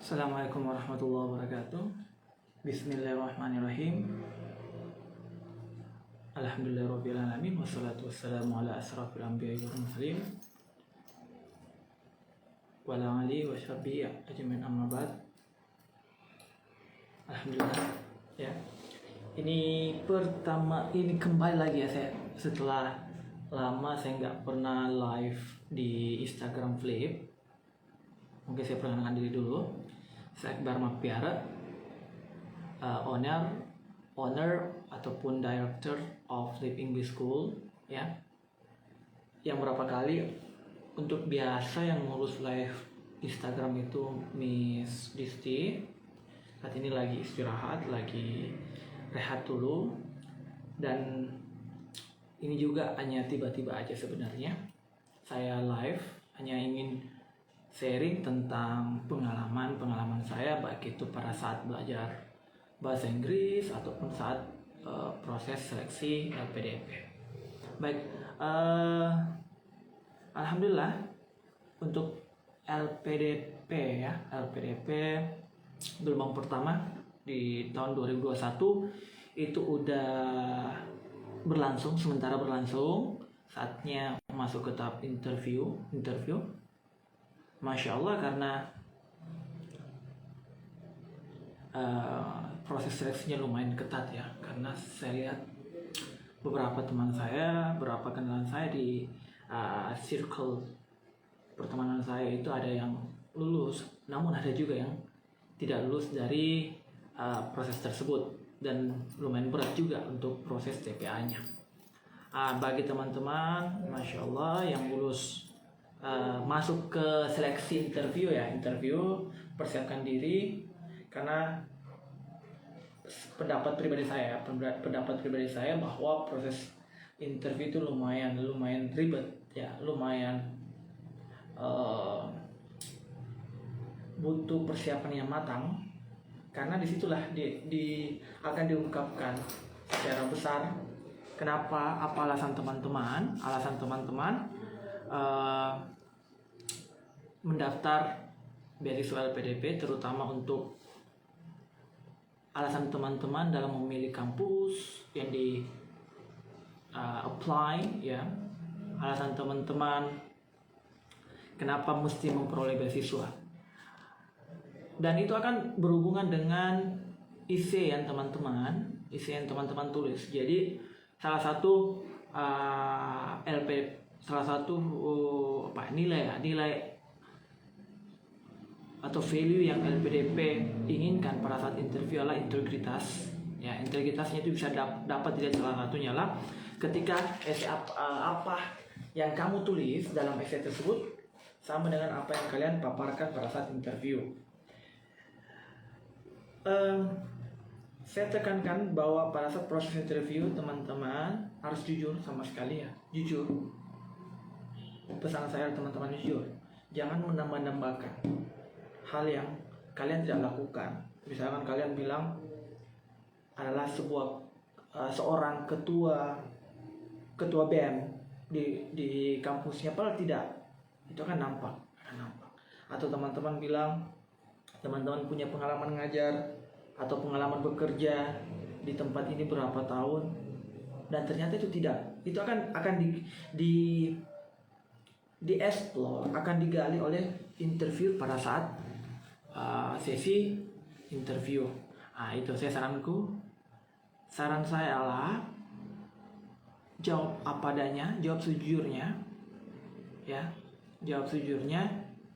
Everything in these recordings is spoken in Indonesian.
Assalamualaikum warahmatullahi wabarakatuh. Bismillahirrahmanirrahim. Alhamdulillahirrabbilalamin. Wassalatu wassalamu ala asrafil anbiya'i wal mursalin wa ala alihi wa sahbihi ajmain, amma ba'd. Alhamdulillah ya. Ini kembali lagi ya, saya setelah lama saya nggak pernah live di Instagram Flip. Mungkin saya perkenalkan diri dulu. Saya Akbar Mapiara, owner ataupun director of Flip English School ya. Yang berapa kali untuk biasa yang ngurus live Instagram itu Miss Disti. Saat ini lagi istirahat, lagi rehat dulu. Dan ini juga hanya tiba-tiba aja sebenarnya. Saya live hanya ingin sharing tentang pengalaman saya, baik itu pada saat belajar bahasa Inggris ataupun saat proses seleksi LPDP. Baik, alhamdulillah untuk LPDP gelombang pertama di tahun 2021 itu udah sementara berlangsung. Saatnya masuk ke tahap interview. Masya Allah, karena proses seleksinya lumayan ketat ya. Karena saya lihat beberapa teman saya, beberapa kenalan saya di circle pertemanan saya itu ada yang lulus, namun ada juga yang tidak lulus dari proses tersebut, dan lumayan berat juga untuk proses TPA-nya. Bagi teman-teman, Masya Allah, yang lulus masuk ke seleksi interview, persiapkan diri, karena pendapat pribadi saya bahwa proses interview itu lumayan ribet ya, lumayan butuh persiapan yang matang, karena disitulah akan diungkapkan secara besar apa alasan teman-teman mendaftar beasiswa LPDP, terutama untuk alasan teman-teman dalam memilih kampus yang di apply ya, alasan teman-teman kenapa mesti memperoleh beasiswa, dan itu akan berhubungan dengan isi yang teman-teman tulis. Jadi salah satu nilai atau value yang LPDP inginkan pada saat interview adalah integritas. Ya, integritasnya itu bisa dapat dilihat salah satunya lah ketika essay apa yang kamu tulis dalam essay tersebut sama dengan apa yang kalian paparkan pada saat interview. Saya tekankan bahwa pada saat proses interview teman-teman harus jujur sama sekali ya, jujur. Pesan saya teman-teman, jujur. Jangan menambah-nambahkan hal yang kalian tidak lakukan. Misalkan kalian bilang adalah seorang ketua BEM di kampusnya, padahal tidak. Itu akan nampak. Atau teman-teman bilang teman-teman punya pengalaman ngajar atau pengalaman bekerja di tempat ini berapa tahun, dan ternyata itu tidak. Itu akan di-explore, akan digali oleh interview pada saat sesi interview. Itu saran saya adalah jawab apa adanya, jawab sejujurnya ya,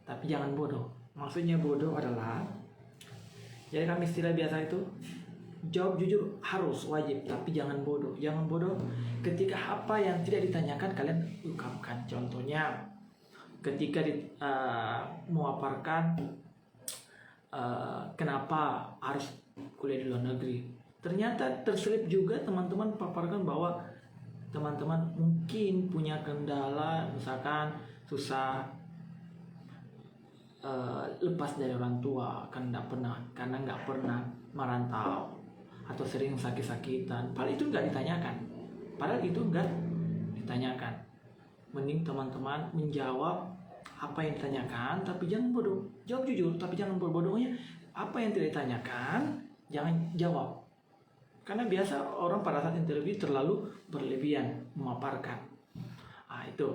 tapi jangan bodoh. Maksudnya bodoh adalah, jadi kami istilah biasa itu, jawab jujur harus wajib, tapi jangan bodoh. Ketika apa yang tidak ditanyakan kalian ungkapkan. Contohnya ketika memaparkan kenapa harus kuliah di luar negeri, ternyata terselip juga teman-teman paparkan bahwa teman-teman mungkin punya kendala, misalkan susah lepas dari orang tua karena nggak pernah merantau, atau sering sakit-sakitan. Padahal itu nggak ditanyakan. Mending teman-teman menjawab apa yang ditanyakan, tapi jangan bodoh. Jawab jujur, tapi jangan berbodohnya. Apa yang tidak ditanyakan, jangan jawab. Karena biasa orang pada saat interview terlalu berlebihan memaparkan. Itu.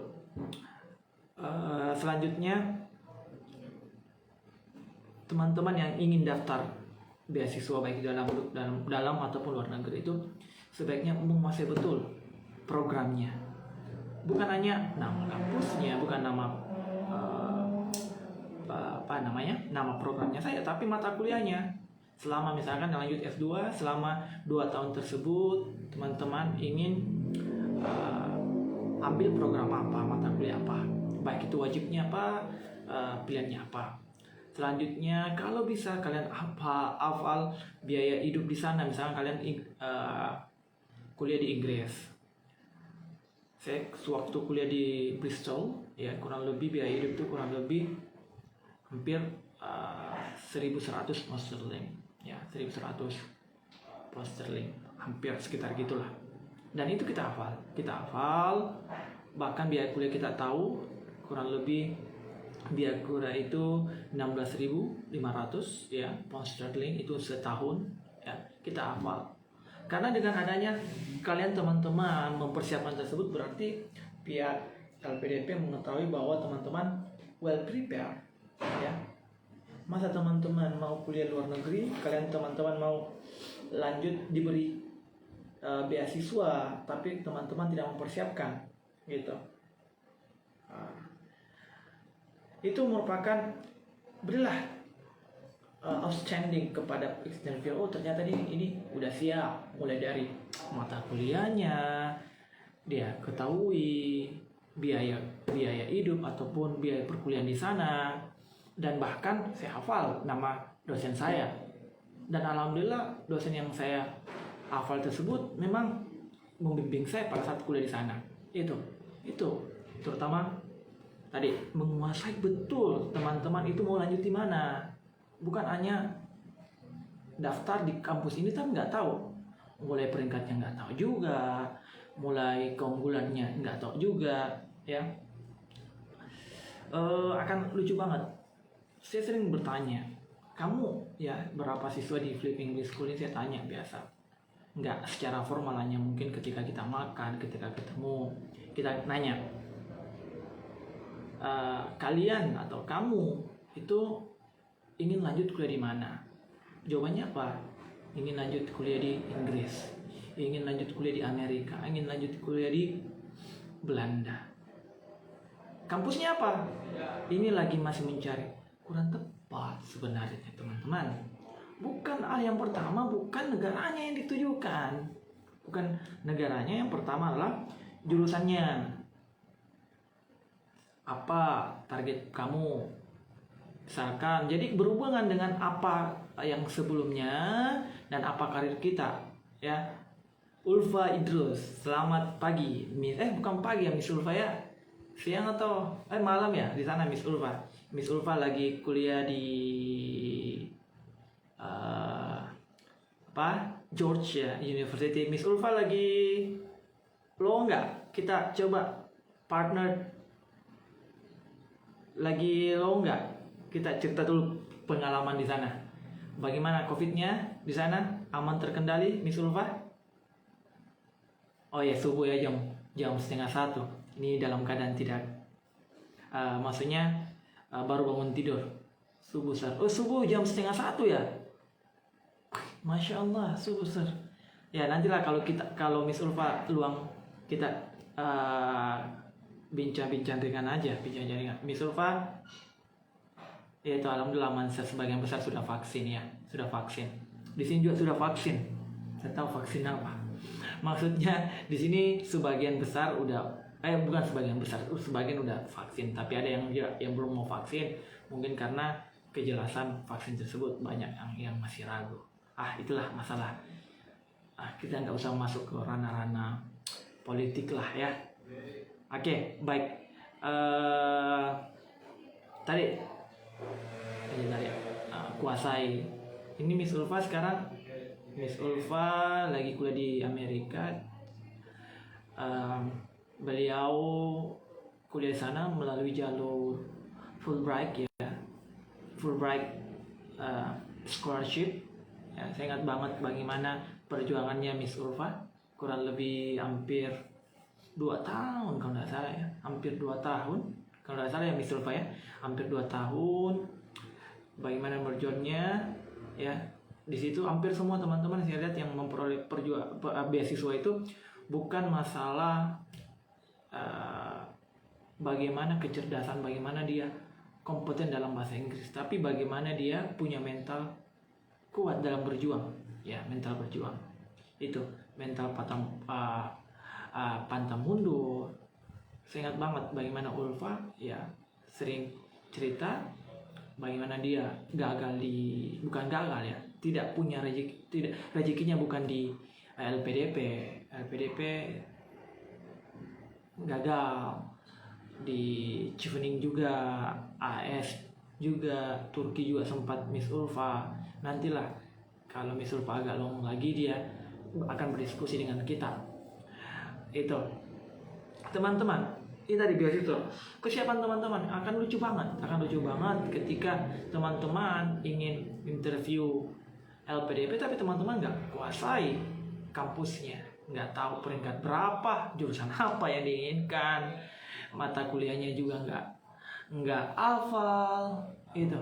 Selanjutnya, teman-teman yang ingin daftar beasiswa baik dalam ataupun luar negeri itu sebaiknya menguasai betul programnya. Bukan hanya nama kampusnya, bukan nama nama programnya saya, tapi mata kuliahnya. Selama misalkan lanjut S2, selama 2 tahun tersebut teman-teman ingin ambil program apa, mata kuliah apa, baik itu wajibnya apa, pilihannya apa. Selanjutnya, kalau bisa kalian hafal biaya hidup di sana, misalkan kalian kuliah di Inggris. Saya sewaktu kuliah di Bristol, ya kurang lebih biaya hidup itu kurang lebih hampir 1.100 pound sterling, ya 1.100 pound sterling, hampir sekitar gitulah. Dan itu kita hafal, bahkan biaya kuliah kita tahu kurang lebih biaya kuliah itu 16.500 ya pound sterling itu setahun, ya kita hafal. Karena dengan adanya kalian teman-teman mempersiapkan tersebut, berarti pihak LPDP mengetahui bahwa teman-teman well prepared, ya. Masa teman-teman mau kuliah luar negeri, kalian teman-teman mau lanjut diberi beasiswa, tapi teman-teman tidak mempersiapkan, gitu. Itu merupakan berilah outstanding kepada interviewer. Oh ternyata ini udah siap, mulai dari mata kuliahnya, dia ketahui biaya hidup ataupun biaya perkuliahan di sana, dan bahkan saya hafal nama dosen saya, dan alhamdulillah dosen yang saya hafal tersebut memang membimbing saya pada saat kuliah di sana. Itu terutama tadi menguasai betul teman-teman itu mau lanjut di mana. Bukan hanya daftar di kampus ini tapi nggak tahu, mulai peringkatnya nggak tahu juga, mulai keunggulannya nggak tahu juga, ya. Akan lucu banget. Saya sering bertanya, kamu ya berapa siswa di Flip English School ini? Saya tanya biasa, nggak secara formal, hanya mungkin ketika kita makan, ketika ketemu, kita nanya, kalian atau kamu itu ingin lanjut kuliah di mana? Jawabannya apa? Ingin lanjut kuliah di Inggris, ingin lanjut kuliah di Amerika, ingin lanjut kuliah di Belanda. Kampusnya apa? Ini lagi masih mencari. Kurang tepat sebenarnya teman-teman. Bukan yang pertama, bukan negaranya yang ditujukan. Bukan negaranya, yang pertama adalah jurusannya. Apa target kamu? Misalkan, jadi berhubungan dengan apa yang sebelumnya dan apa karir kita, ya. Ulfa Idrus, selamat pagi, Miss. Bukan pagi ya, Miss Ulfa ya. Siang atau malam ya di sana, Miss Ulfa. Miss Ulfa lagi kuliah di Georgia University. Miss Ulfa lagi lo nggak? Kita coba partner. Lagi lo nggak? Kita cerita dulu pengalaman di sana. Bagaimana COVID-nya di sana? Aman terkendali, Miss Ulfa? Oh ya, subuh ya, jam 12:30. Ini dalam keadaan tidak, maksudnya baru bangun tidur. Subuh sir. Oh subuh jam 12:30 ya? Masya Allah, subuh sir. Ya nantilah kalau Miss Ulfa luang kita bincang-bincang ringan aja, Miss Ulfa. Ya itu alhamdulillah sebagian besar sudah vaksin ya, sudah vaksin. Di sini juga sudah vaksin. Saya tahu vaksin apa. Maksudnya di sini sebagian besar udah, bukan sebagian besar, sebagian udah vaksin. Tapi ada yang belum mau vaksin, mungkin karena kejelasan vaksin tersebut banyak yang masih ragu. Itulah masalah. Kita nggak usah masuk ke ranah-ranah politik lah ya. Oke, baik. Tadi kuasai. Ini Miss Ulfa sekarang. Miss Ulfa lagi kuliah di Amerika. Beliau kuliah di sana melalui jalur Fulbright ya, Fulbright scholarship ya. Saya ingat banget bagaimana perjuangannya Miss Ulfa, kurang lebih hampir 2 tahun kalau nggak salah ya, hampir 2 tahun kalau nggak salah ya Miss Ulfa ya, hampir 2 tahun. Bagaimana berjuangnya ya, di situ hampir semua teman-teman saya lihat yang memperoleh beasiswa itu bukan masalah bagaimana kecerdasan, bagaimana dia kompeten dalam bahasa Inggris, tapi bagaimana dia punya mental kuat dalam berjuang ya, mental berjuang itu, mental pantang mundur. Saya ingat banget bagaimana Ulfa ya sering cerita bagaimana dia bukan gagal ya, tidak punya rezekinya bukan di LPDP gagal, di Chevening juga, AS juga, Turki juga sempat Miss Ulfa. Nantilah kalau Miss Ulfa agak long lagi dia akan berdiskusi dengan kita. Itu teman-teman, ini tadi beasiswa. Kesiapan teman-teman akan lucu banget ketika teman-teman ingin interview LPDP tapi teman-teman nggak kuasai kampusnya, nggak tahu peringkat berapa, jurusan apa yang diinginkan, mata kuliahnya juga nggak hafal itu.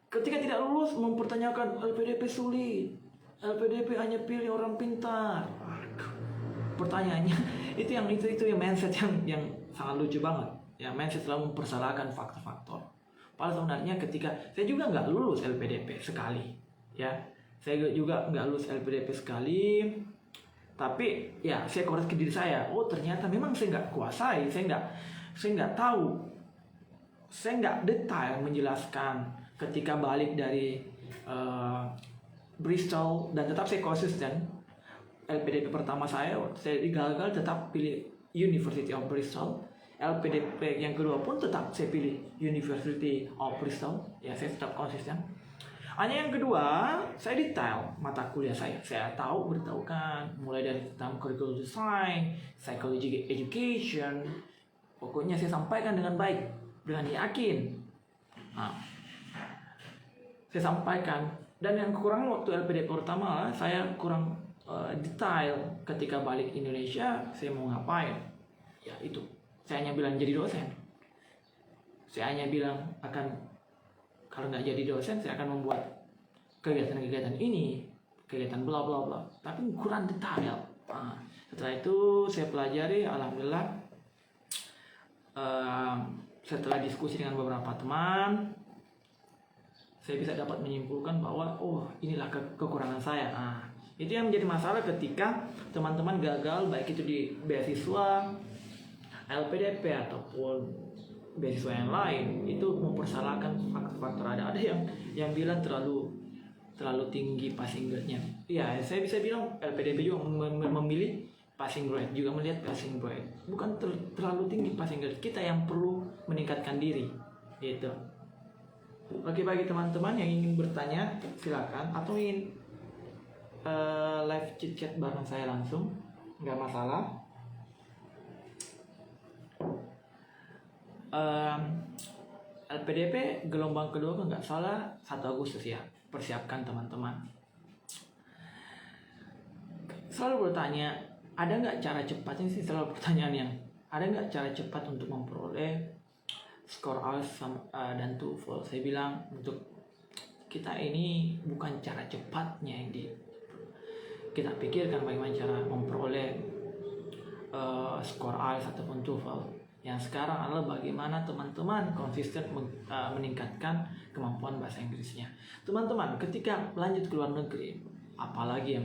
Ketika tidak lulus mempertanyakan LPDP sulit, LPDP hanya pilih orang pintar. Pertanyaannya itu yang mindset yang sangat lucu banget ya, mindset selalu mempersalahkan faktor-faktor. Padahal sebenarnya ketika saya juga nggak lulus LPDP sekali ya, saya juga nggak lulus LPDP sekali, tapi ya saya koreksi diri saya, oh ternyata memang saya nggak kuasai, saya nggak tahu, saya nggak detail menjelaskan ketika balik dari Bristol, dan tetap saya konsisten. LPDP pertama saya gagal, tetap pilih University of Bristol. LPDP yang kedua pun tetap saya pilih University of Bristol ya, saya tetap konsisten. Hanya yang kedua saya detail mata kuliah saya beritahukan mulai dari tentang curriculum design, psychology education, pokoknya saya sampaikan dengan baik, dengan yakin. Nah, saya sampaikan. Dan yang kekurangan waktu LPDP pertama, saya kurang detail ketika balik Indonesia saya mau ngapain ya. Itu saya hanya bilang jadi dosen, saya hanya bilang akan, kalau nggak jadi dosen saya akan membuat kegiatan ini, kegiatan bla bla bla, tapi kurang detail. Nah, setelah itu saya pelajari, alhamdulillah setelah diskusi dengan beberapa teman saya bisa dapat menyimpulkan bahwa oh inilah kekurangan saya. Nah, itu yang menjadi masalah ketika teman-teman gagal, baik itu di beasiswa, LPDP ataupun beasiswa yang lain, itu mempersalahkan faktor-faktor. Ada yang bilang terlalu tinggi passing grade-nya. Ya, saya bisa bilang LPDP juga memilih passing grade, juga melihat passing grade. Bukan terlalu tinggi passing grade, kita yang perlu meningkatkan diri. Gitu. Oke, bagi teman-teman yang ingin bertanya silakan, atau ingin live chit-chat bareng saya langsung, nggak masalah. LPDP gelombang kedua kan nggak salah 1 Agustus ya, persiapkan teman-teman. Selalu bertanya, ada nggak cara cepat, ini sih selalu pertanyaan yang ada nggak cara cepat untuk memperoleh skor IELTS dan TOEFL. Saya bilang untuk kita ini bukan cara cepatnya yang kita pikirkan, bagaimana cara memperoleh skor IELTS ataupun TOEFL. Yang sekarang adalah bagaimana teman-teman konsisten meningkatkan kemampuan bahasa Inggrisnya. Teman-teman ketika lanjut ke luar negeri, apalagi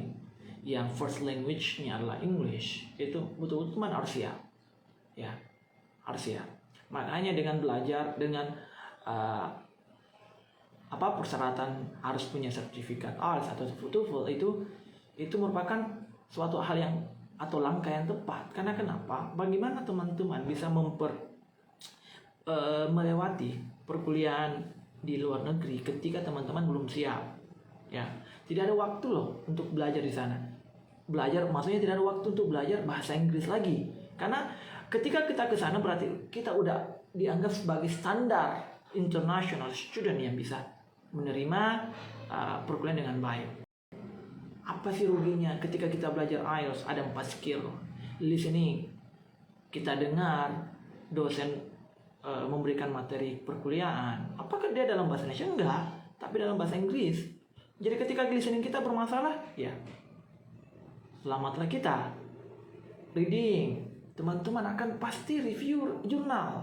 yang first language-nya adalah English, itu betul-betul teman harus siap ya, harus siap. Makanya dengan belajar, dengan persyaratan harus punya sertifikat IELTS atau TOEFL, itu merupakan suatu hal yang atau langkah yang tepat. Karena kenapa? Bagaimana teman-teman bisa melewati perkuliahan di luar negeri ketika teman-teman belum siap? Ya, tidak ada waktu loh untuk belajar di sana. Belajar maksudnya tidak ada waktu untuk belajar bahasa Inggris lagi. Karena ketika kita ke sana berarti kita udah dianggap sebagai standar international student yang bisa menerima perkuliahan dengan baik. Apa sih ruginya ketika kita belajar IELTS? Ada 4 skill. Listening, kita dengar dosen memberikan materi perkuliahan. Apakah dia dalam bahasa Indonesia? Enggak, tapi dalam bahasa Inggris. Jadi ketika listening kita bermasalah, ya selamatlah kita. Reading, teman-teman akan pasti review jurnal.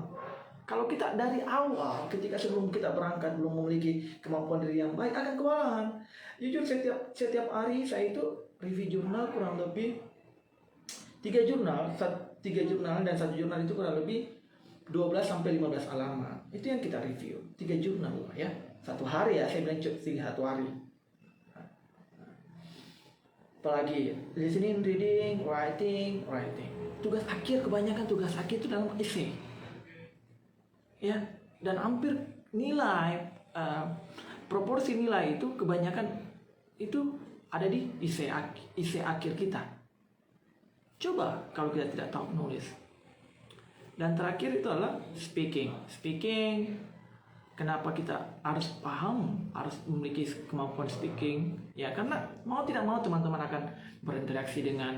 Kalau kita dari awal, ketika sebelum kita berangkat belum memiliki kemampuan diri yang baik, akan kewalahan. Jujur setiap hari saya itu review jurnal kurang lebih 3 jurnal, 3 jurnal dan 1 jurnal itu kurang lebih 12 sampai 15 halaman. Itu yang kita review. 3 jurnal ya. 1 hari ya, saya bilang cukup 1 hari. Apalagi listening, reading, writing. Tugas akhir, kebanyakan tugas akhir itu dalam essay. Ya, dan hampir nilai proporsi nilai itu kebanyakan itu ada di essay akhir kita. Coba kalau kita tidak tahu nulis. Dan terakhir itu adalah speaking. Kenapa kita harus paham, harus memiliki kemampuan speaking? Ya karena mau tidak mau teman-teman akan berinteraksi dengan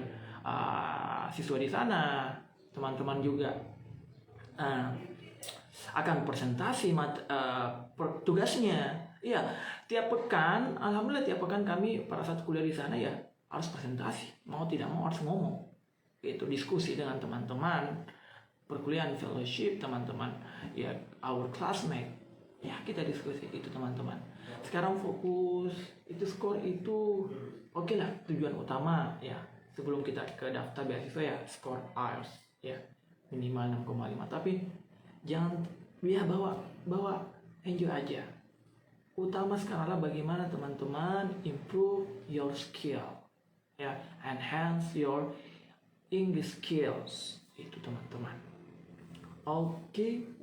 siswa di sana. Teman-teman juga akan presentasi tugasnya. Ya, tiap pekan, alhamdulillah tiap pekan kami pada saat kuliah di sana ya harus presentasi. Mau tidak mau harus ngomong. Itu diskusi dengan teman-teman perkuliahan fellowship, teman-teman ya our classmate. Ya, kita diskusi itu teman-teman. Sekarang fokus itu skor itu oke lah, tujuan utama ya sebelum kita ke daftar beasiswa ya skor IELTS ya minimal 6,5. Tapi jangan bawa enjoy aja. Utama sekarang adalah bagaimana teman-teman improve your skill ya, enhance your English skills itu teman-teman. Oke.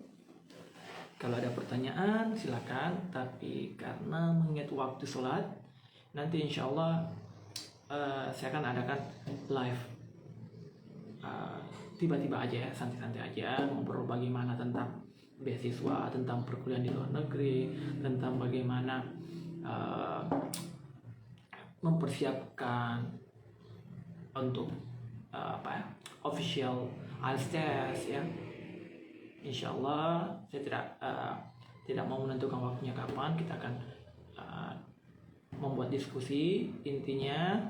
Kalau ada pertanyaan silakan, tapi karena mengingat waktu sholat, nanti insya Allah saya akan adakan live tiba-tiba aja ya, santai-santai aja, ngobrol bagaimana tentang beasiswa, tentang perkuliahan di luar negeri, tentang bagaimana mempersiapkan untuk official IELTS test ya. Insya Allah saya tidak mau menentukan waktunya kapan. Kita akan membuat diskusi. Intinya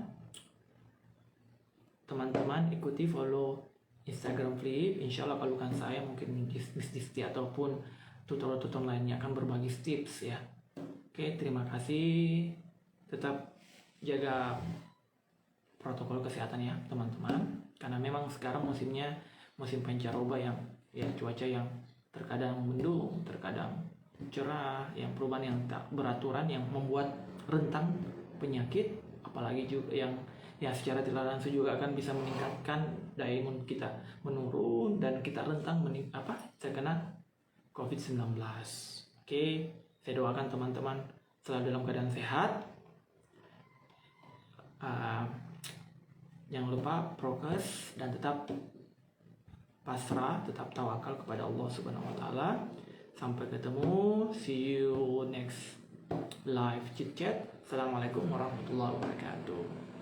teman-teman ikuti follow Instagram Flip. Insya Allah palukan saya mungkin bisnis ataupun tutorial lainnya akan berbagi tips ya. Oke, terima kasih. Tetap jaga protokol kesehatan ya teman-teman. Karena memang sekarang musimnya musim pancaroba yang ya cuaca yang terkadang mendung, terkadang cerah, yang perubahan yang tak beraturan yang membuat rentan penyakit, apalagi juga yang ya secara tidak langsung juga akan bisa meningkatkan daya imun kita menurun dan kita rentan terkena COVID-19. Oke, saya doakan teman-teman selalu dalam keadaan sehat. Jangan lupa prokes dan tetap pasrah, tetap tawakal kepada Allah Subhanahu wa taala. Sampai ketemu, see you next live chit chat. Assalamualaikum warahmatullahi wabarakatuh.